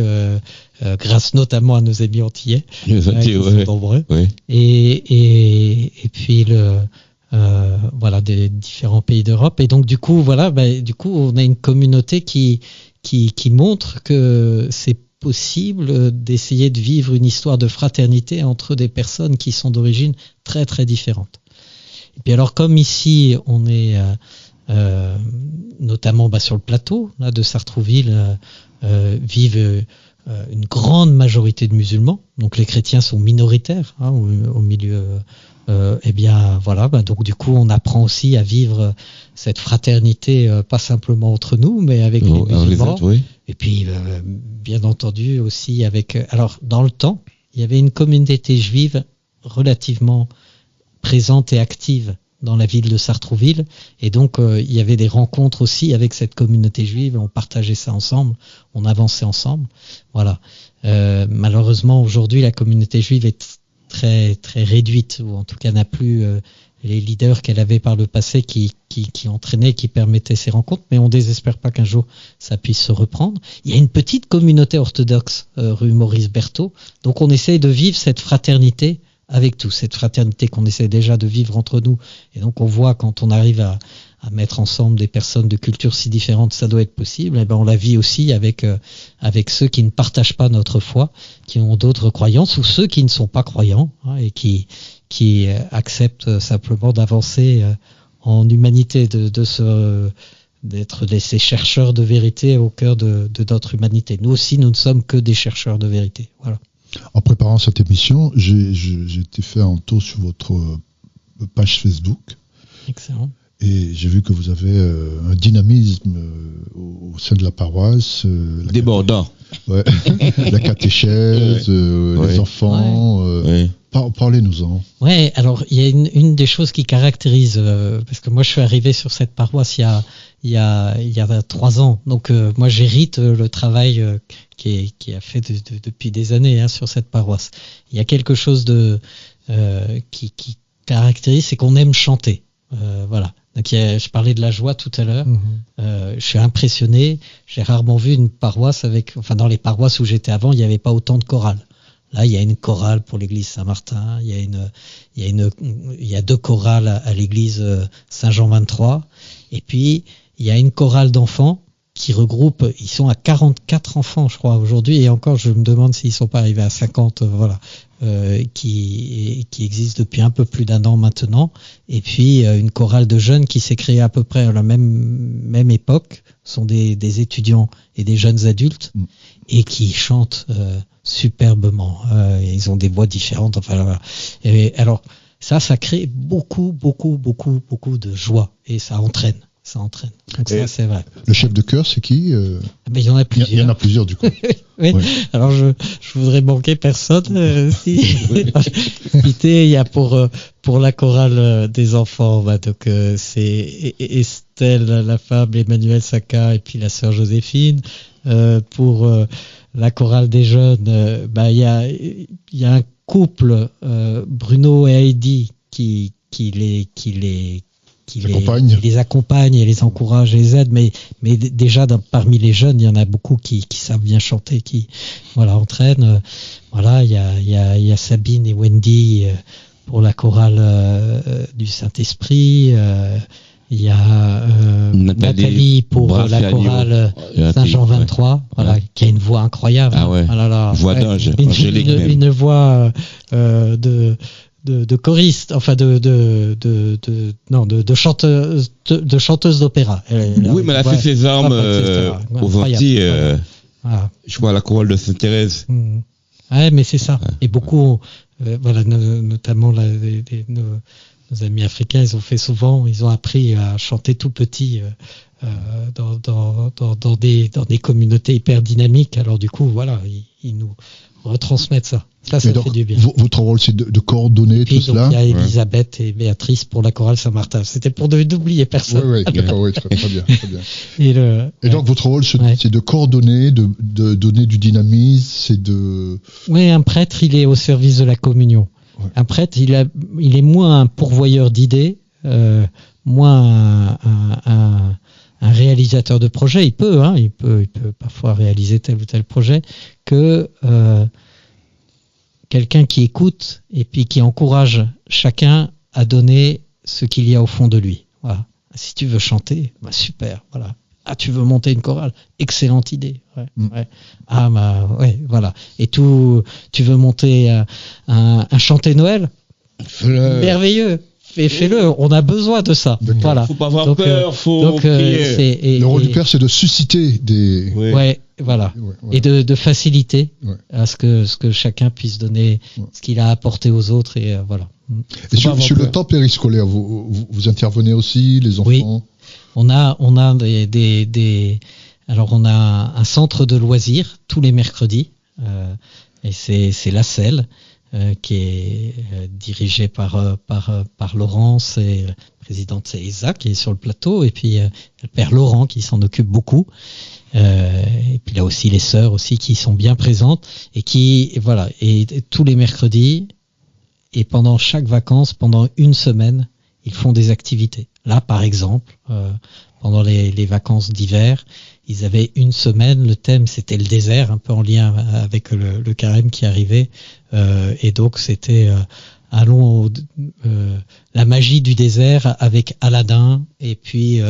grâce notamment à nos amis antillais, qui sont nombreux. Ouais. Et puis voilà, des différents pays d'Europe. Et donc du coup, on a une communauté qui montre que c'est possible d'essayer de vivre une histoire de fraternité entre des personnes qui sont d'origine très très différentes. Et puis alors, comme ici, on est notamment sur le plateau là, de Sartrouville, vivent une grande majorité de musulmans, donc les chrétiens sont minoritaires au milieu. Donc du coup, on apprend aussi à vivre cette fraternité, pas simplement entre nous, mais avec les musulmans. Et puis, bien entendu, aussi avec... Alors, dans le temps, il y avait une communauté juive relativement présente et active dans la ville de Sartrouville. Et donc, il y avait des rencontres aussi avec cette communauté juive. On partageait ça ensemble. On avançait ensemble. Voilà. Malheureusement, aujourd'hui, la communauté juive est très, très réduite, ou en tout cas n'a plus les leaders qu'elle avait par le passé qui entraînaient, qui permettaient ces rencontres. Mais on ne désespère pas qu'un jour, ça puisse se reprendre. Il y a une petite communauté orthodoxe rue Maurice Berthaud. Donc, on essaye de vivre cette fraternité avec tous, cette fraternité qu'on essaie déjà de vivre entre nous. Et donc on voit quand on arrive à mettre ensemble des personnes de cultures si différentes, ça doit être possible. Et ben on la vit aussi avec ceux qui ne partagent pas notre foi, qui ont d'autres croyances, ou ceux qui ne sont pas croyants et qui acceptent simplement d'avancer en humanité, d'être ces chercheurs de vérité au cœur de notre humanité. Nous aussi, nous ne sommes que des chercheurs de vérité. Voilà. En préparant cette émission, j'ai été faire un tour sur votre page Facebook. Excellent. Et j'ai vu que vous avez un dynamisme au sein de la paroisse. Débordant. Ouais. La catéchèse, les enfants. Parlez-nous-en. Ouais, alors il y a une des choses qui caractérise, parce que moi je suis arrivé sur cette paroisse il y a 3 ans. Donc moi j'hérite le travail qui a fait depuis des années sur cette paroisse. Il y a quelque chose qui caractérise, c'est qu'on aime chanter. Voilà. Donc je parlais de la joie tout à l'heure. Je suis impressionné. J'ai rarement vu une paroisse dans les paroisses où j'étais avant, il n'y avait pas autant de chorales. Là, il y a une chorale pour l'église Saint-Martin. Il y a 2 chorales à l'église Saint-Jean 23. Et puis, il y a une chorale d'enfants qui regroupe, ils sont à 44 enfants, je crois, aujourd'hui. Et encore, je me demande s'ils ne sont pas arrivés à 50, qui existe depuis un peu plus d'1 an maintenant. Et puis, une chorale de jeunes qui s'est créée à peu près à la même époque. Ce sont des étudiants et des jeunes adultes et qui chantent superbement. Ils ont des voix différentes. Enfin, voilà. Et alors, ça crée beaucoup de joie et ça entraîne. Donc ça, c'est vrai. Le chef de chœur, c'est qui Mais il y en a plusieurs. Il y en a plusieurs, du coup. Oui. Ouais. Alors, je voudrais manquer personne. Il y a pour la chorale des enfants, donc c'est Estelle, la femme, Emmanuel Saka et puis la sœur Joséphine. Pour la chorale des jeunes, il y a un couple, Bruno et Heidi, qui les accompagne et les encourage et les aide, mais déjà parmi les jeunes, il y en a beaucoup qui savent bien chanter, qui entraînent. Il y a Sabine et Wendy pour la chorale du Saint-Esprit. Il y a Nathalie pour la chorale Saint-Jean 23, qui a une voix incroyable. Ah ouais. Voix d'ange, angélique même. Une voix de choriste, enfin de chanteuse d'opéra. Oui, mais elle a fait ses armes aux Antilles. Je crois à la chorale de Sainte-Thérèse. Ouais, mais c'est ça. Ouais. Et beaucoup voilà, notamment nos amis africains, ils ont fait souvent, ils ont appris à chanter tout petit dans des communautés hyper dynamiques. Alors du coup, voilà, ils nous retransmettent ça. Ça donc, fait du bien. Votre rôle, c'est de coordonner Et puis, tout cela. Il y a Elisabeth et Béatrice pour la chorale Saint-Martin. C'était pour n'oublier personne. Oui, d'accord, oui, très bien. Très bien. Et donc, votre rôle, c'est de coordonner, de donner du dynamisme, c'est de... Oui, un prêtre, il est au service de la communion. Ouais. Un prêtre, il est moins un pourvoyeur d'idées, moins un réalisateur de projet. Il peut parfois réaliser tel ou tel projet, que quelqu'un qui écoute et puis qui encourage chacun à donner ce qu'il y a au fond de lui. Voilà. Si tu veux chanter, bah super, voilà. Ah, tu veux monter une chorale, excellente idée. Ouais, ouais. Ah, bah ouais, voilà. Et tu veux monter un chanté Noël, merveilleux. Fais-le, on a besoin de ça. Voilà. Faut pas avoir peur, faut prier. Le rôle du père, c'est de susciter des... Ouais, voilà. Et de faciliter à ce que chacun puisse donner ce qu'il a apporté aux autres. Et voilà. Et sur le temps périscolaire, vous intervenez aussi, les enfants? Oui. On a alors on a un centre de loisirs tous les mercredis, et c'est la Selle. Qui est dirigée par Laurence, et présidente c'est Isa qui est sur le plateau, et puis le père Laurent qui s'en occupe beaucoup, et puis là aussi les sœurs aussi qui sont bien présentes et qui voilà, et tous les mercredis et pendant chaque vacances, pendant une semaine, ils font des activités. Là par exemple, pendant les vacances d'hiver, ils avaient une semaine, le thème c'était le désert, un peu en lien avec le carême qui arrivait, et donc c'était allons la magie du désert avec Aladdin et puis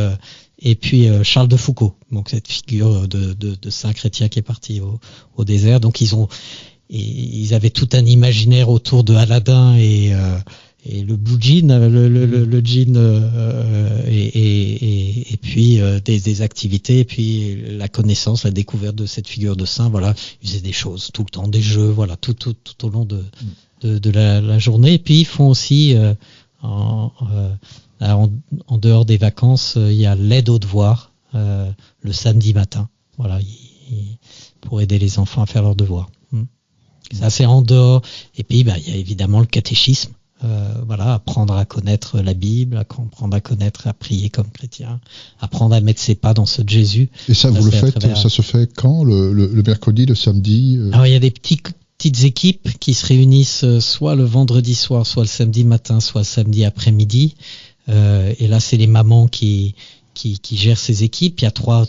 Charles de Foucault, donc cette figure de saint chrétien qui est parti au désert. Donc ils avaient tout un imaginaire autour de Aladdin et le blue jean, le jean, et puis des activités, et puis la connaissance, la découverte de cette figure de saint. Voilà, ils faisaient des choses tout le temps, des jeux, voilà, tout au long de la journée. Et puis ils font aussi en dehors des vacances, il y a l'aide aux devoirs le samedi matin. Voilà, pour aider les enfants à faire leurs devoirs. Ça c'est en dehors. Et puis il y a évidemment le catéchisme. Voilà, apprendre à connaître la Bible, apprendre à connaître, à prier comme chrétien, apprendre à mettre ses pas dans ceux de Jésus. Et ça, vous le faites, ça se fait quand, le mercredi, le samedi Alors, il y a des petites équipes qui se réunissent soit le vendredi soir, soit le samedi matin, soit le samedi après-midi. Et là, c'est les mamans qui gèrent ces équipes. Il y a trois.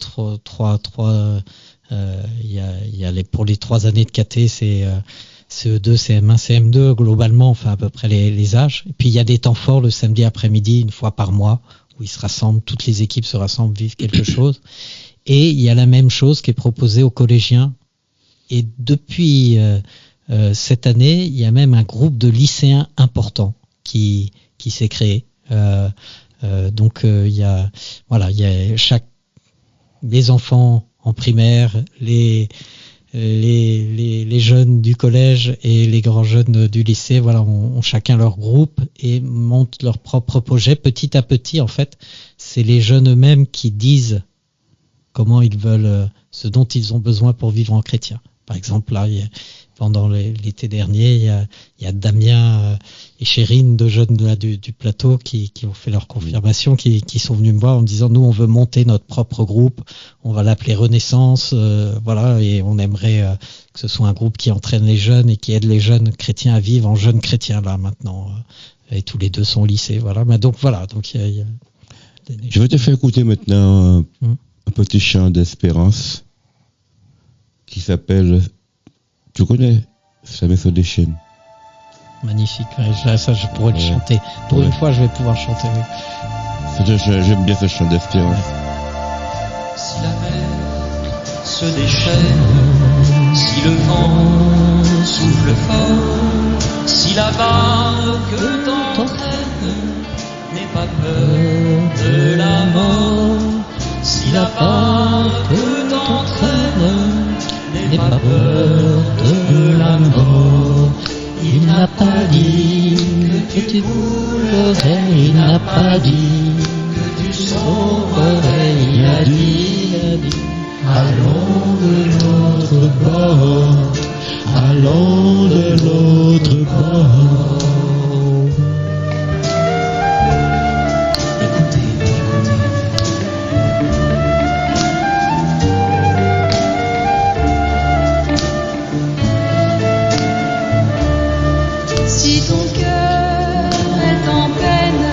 Il y a pour les 3 années de caté, c'est CE2, CM1, CM2, globalement, enfin à peu près les âges. Et puis il y a des temps forts le samedi après-midi, une fois par mois, où ils se rassemblent, toutes les équipes se rassemblent, vivent quelque chose. Et il y a la même chose qui est proposée aux collégiens. Et depuis cette année, il y a même un groupe de lycéens important qui s'est créé. Donc il y a les enfants en primaire, les jeunes du collège et les grands jeunes du lycée, voilà, ont chacun leur groupe et montent leur propre projet. Petit à petit, en fait, c'est les jeunes eux-mêmes qui disent comment ils veulent, ce dont ils ont besoin pour vivre en chrétien. Par exemple, là, pendant l'été dernier, il y a Damien et Chérine, 2 jeunes du plateau, qui ont fait leur confirmation, qui sont venus me voir en me disant, nous, on veut monter notre propre groupe, on va l'appeler Renaissance, voilà, et on aimerait que ce soit un groupe qui entraîne les jeunes et qui aide les jeunes chrétiens à vivre en jeunes chrétiens, là, maintenant. Et tous les 2 sont au lycée, voilà. Mais donc, voilà. Donc, je vais te faire écouter maintenant un petit chant d'espérance qui s'appelle... Tu connais sa méthode des chaînes? Magnifique, ça je pourrais le chanter. Pour une fois, je vais pouvoir chanter. Oui. J'aime bien ce chant d'espérance. Si la mer se déchaîne, si le vent souffle fort, si la barque t'entraîne, n'aie pas peur de la mort. Si la barque t'entraîne, n'aie pas peur de la mort. Il n'a pas a dit que tu sombrerais, il a dit, allons de l'autre bord, allons de l'autre bord. Écoutez, Si ton cœur est en peine,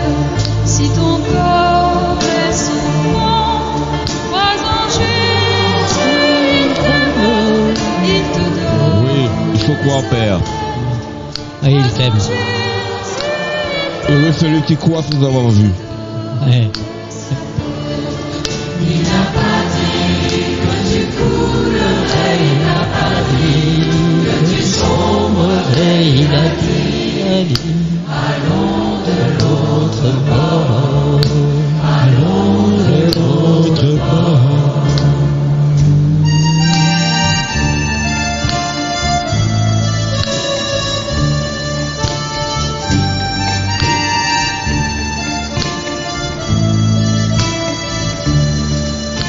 si ton corps est souffrant, crois en Jésus, il t'aime, il te donne. Oui, il faut croire, Père. Oui, il t'aime. Heureux celui qui croit sans avoir vu. Ouais. Il n'a pas dit que tu coulerais, il n'a pas dit que tu sombrerais, Il a dit, allons de l'autre bord, allons de l'autre bord.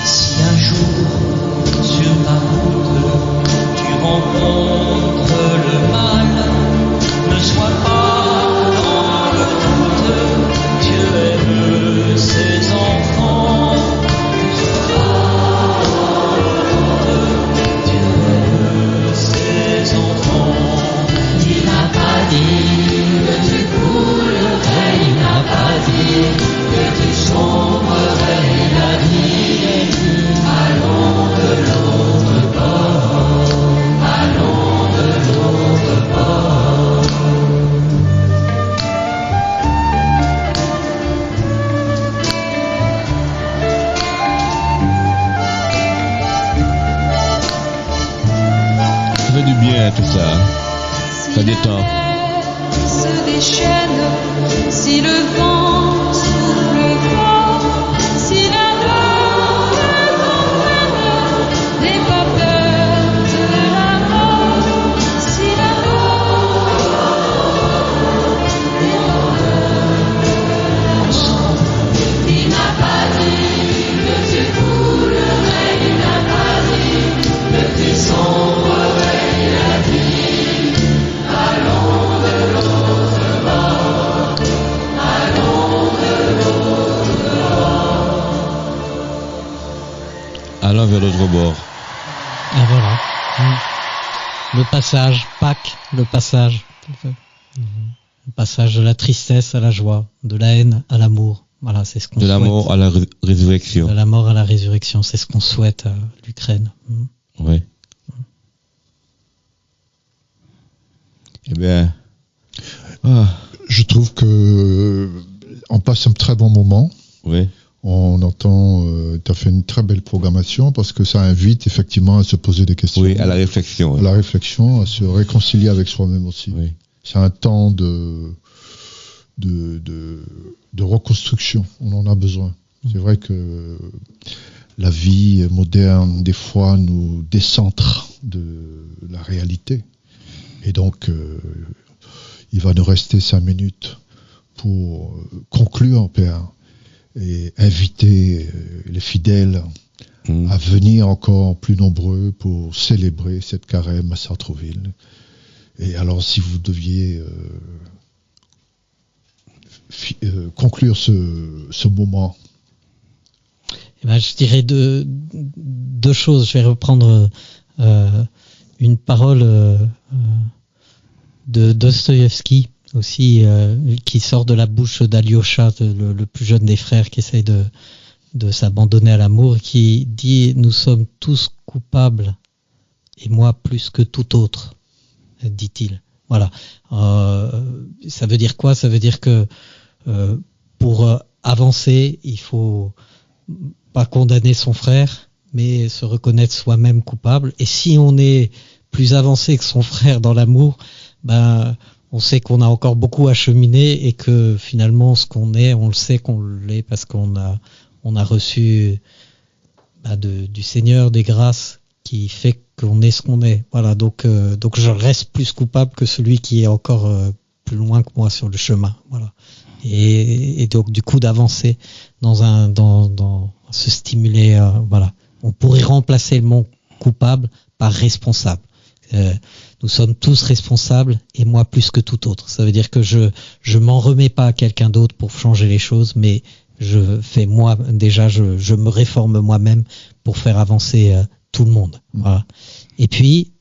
Si un jour sur ta route tu rencontres le mal, ne sois pas dans le doute, Dieu aime ses enfants. Ne sois pas dans le doute, Dieu aime ses enfants. Il n'a pas dit que tu coulerais, il n'a pas dit que tu sombrerais, il a dit, allons de l'autre bord, allons de l'autre bord. Ça fait du bien, tout ça. Ça détend. Se déchaîne, si le vent souffle fort, si la douleur t'entraîne, n'aie pas peur de la mort, si la il n'a pas dit que tu coulerais, il n'a pas dit que tu sombrerais, il a dit, allons de l'autre bord, allons de l'autre bord. Allons vers l'autre bord. Ah voilà. Le passage, Pâques, le passage. Le passage de la tristesse à la joie, de la haine à l'amour. Voilà, c'est ce qu'on De la souhaite. mort à la résurrection. De la mort à la résurrection, c'est ce qu'on souhaite à l'Ukraine. Oui. Eh bien. Je trouve que on passe un très bon moment. Oui. On entend, tu as fait une très belle programmation parce que ça invite effectivement à se poser des questions. Oui, à la réflexion. À la réflexion, à se réconcilier avec soi-même aussi. Oui. C'est un temps de reconstruction. On en a besoin. C'est vrai que la vie moderne, des fois, nous décentre de la réalité. Et donc, il va nous rester 5 minutes pour conclure, Père, et inviter les fidèles à venir encore plus nombreux pour célébrer cette carême à Sartrouville. Et alors, si vous deviez conclure ce moment. Eh ben, je dirais deux choses. Je vais reprendre une parole de Dostoïevski aussi, qui sort de la bouche d'Alyosha, le plus jeune des frères, qui essaye de s'abandonner à l'amour, qui dit « Nous sommes tous coupables, et moi plus que tout autre », dit-il. Voilà. Ça veut dire quoi ? Ça veut dire que pour avancer, il faut pas condamner son frère, mais se reconnaître soi-même coupable. Et si on est plus avancé que son frère dans l'amour, ben on sait qu'on a encore beaucoup à cheminer et que finalement ce qu'on est, on le sait qu'on l'est parce qu'on a reçu du Seigneur des grâces qui fait qu'on est ce qu'on est. Voilà, donc je reste plus coupable que celui qui est encore plus loin que moi sur le chemin. Voilà. Et donc du coup d'avancer dans se stimuler, voilà. On pourrait remplacer le mot coupable par responsable. Nous sommes tous responsables, et moi plus que tout autre. Ça veut dire que je m'en remets pas à quelqu'un d'autre pour changer les choses, mais je fais moi déjà, je me réforme moi-même pour faire avancer tout le monde. Voilà. Et puis,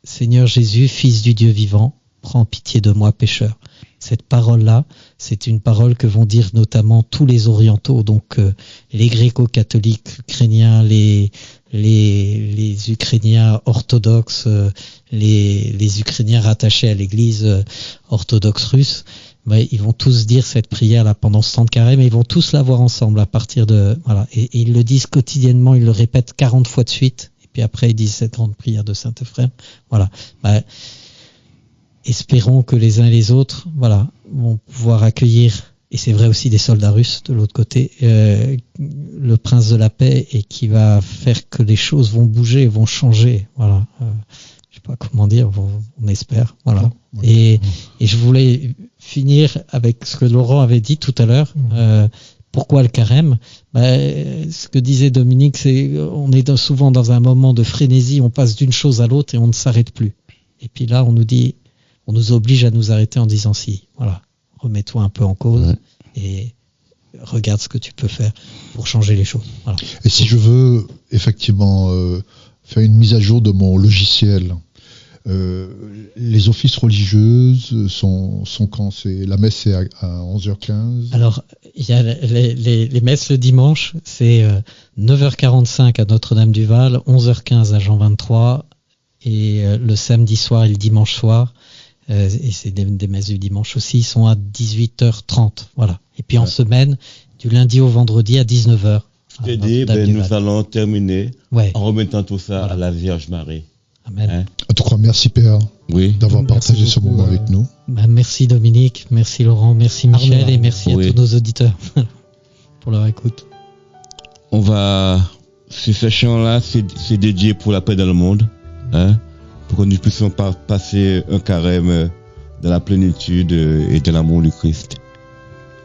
Seigneur Jésus, Fils du Dieu vivant, prends pitié de moi, pécheur. Cette parole-là, c'est une parole que vont dire notamment tous les orientaux, donc les gréco-catholiques ukrainiens, les Ukrainiens orthodoxes, les Ukrainiens rattachés à l'église orthodoxe russe. Ils vont tous dire cette prière-là pendant ce temps de carême, et ils vont tous la voir ensemble à partir de... Voilà. Et ils le disent quotidiennement, ils le répètent 40 fois de suite, et puis après ils disent cette grande prière de Saint-Ephrem. Voilà. Espérons que les uns et les autres, voilà, vont pouvoir accueillir, et c'est vrai aussi des soldats russes de l'autre côté, le prince de la paix, et qui va faire que les choses vont bouger, vont changer. Voilà. Je sais pas comment dire, on espère. Voilà. Et je voulais finir avec ce que Laurent avait dit tout à l'heure. Pourquoi le carême? Ce que disait Dominique, c'est on est souvent dans un moment de frénésie, on passe d'une chose à l'autre et on ne s'arrête plus. Et puis là, on nous oblige à nous arrêter en disant si, voilà, remets-toi un peu en cause et regarde ce que tu peux faire pour changer les choses. Voilà. Et si je veux effectivement faire une mise à jour de mon logiciel, les offices religieuses sont quand la messe c'est à 11h15. Alors, il y a les messes le dimanche, c'est 9h45 à Notre-Dame-du-Val, 11h15 à Jean 23, et le samedi soir et le dimanche soir, et c'est des messes du dimanche aussi, sont à 18h30. Voilà. Et puis en semaine, du lundi au vendredi à 19h. Nous allons terminer en remettant tout ça à la Vierge Marie. Amen. En tout cas, merci Père d'avoir partagé ce moment avec nous. Merci Dominique, merci Laurent, merci Michel, et merci à tous nos auditeurs pour leur écoute. On va, ce chant-là, c'est dédié pour la paix dans le monde, pour que nous puissions passer un carême dans la plénitude et de l'amour du Christ.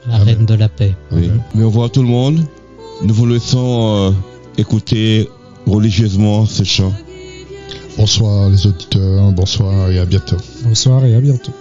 La Reine de la paix. Oui. Mais au revoir tout le monde. Nous vous laissons écouter religieusement ce chant. Bonsoir les auditeurs, bonsoir et à bientôt. Bonsoir et à bientôt.